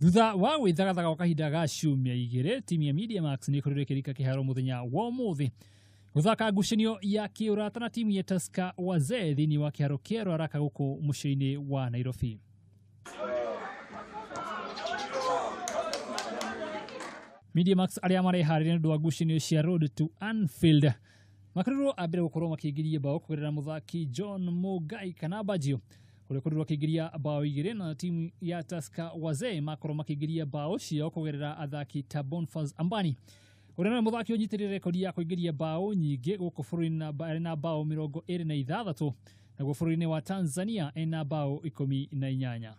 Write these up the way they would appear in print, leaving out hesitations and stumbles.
Thutha wa gwithagathaga wa kahinda ga ciumia igĩrĩ, timu ya Mediamax nĩ ĩkũrĩrĩkĩrĩka kiharo muthenya wa umuthi guthaka ngucanio ya kiurata na timu ya Tusker wazee thĩinĩ wa kiharo kĩa Ruaraka gũkũ mũciĩ-inĩ wa Nairobi. Mediamax arĩa marehariria nĩ wa ngucanio cia road to Anfield makorirwo ambere gũkorwo makĩingĩria bao kũgerera mũthaki John Mugai kana Bajio kũrĩa korirwo makĩingĩria bao igĩrĩ na timu ya Tusker wazee makorwo makĩingĩria bao ciao kũgerera athaki ta Bonfaz Ambani ũrĩa nĩ mũthaki ũnyitĩrĩire rekodi ya kũingĩria bao nyingĩ gũkũ bũrũri-inĩ na bao 26 naguo bũrũri-inĩ wa Tanzania ena bao 18.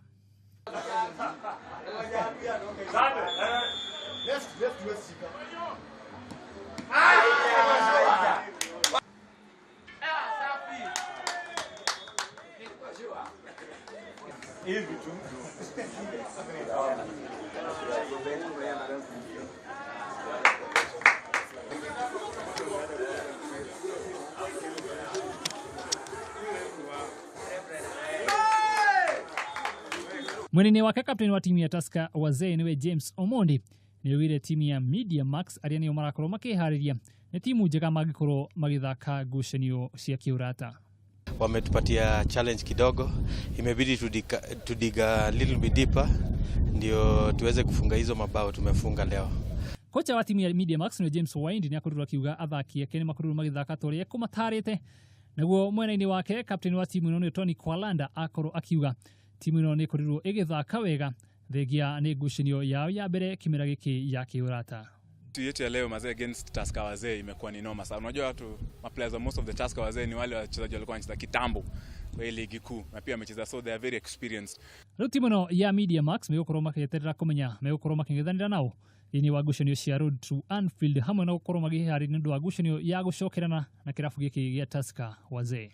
Mwenene wake kapteni wa timu ya Tusker wazee niwe James Omondi niwire timu ya Mediamax arĩa nĩo marakorwo makĩharĩria nĩ timu njega magĩkorwo magĩthaka ngucanio cia kiurata. Wametupatia challenge kidogo, imebidi tudiga little bit deeper ndio tuweze kufunga hizo mabao tumefunga leo. Kocha wa timu ya Mediamax ni James Windi ni akorirwo akiuga athaki ake nĩ makorirwo magĩthaka tũrĩa kũmatarĩte. Naguo mwena-inĩ wake kapteni wa timu ĩno nĩ Tony Kwalanda akorwo akiuga timu ĩno nĩ ĩkorirwo ĩgĩthaka wega thengia nĩ ngucanio yao ya mbere kimera gĩkĩ ya kiurata. Yetu ya leo mazee against Tusker wazee imekuwa ni noma sana. Unajua watu players most of the Tusker wazee ni wale wachezaji walikuwa wanacheza kitambo kwa ligi kuu na pia wamecheza, so they are very experienced. Rĩu timu ĩno ya Mediamax megũkorwo makĩeterera kũmenya megũkorwo makĩng'ethanĩra nao thĩinĩ wa ngucanio cia road to Anfield hamwe na gũkorwo magĩharĩria nĩ ũndũ wa ngucanio ya gũcokerana na kĩrabu gĩkĩ gĩa Tusker wazee.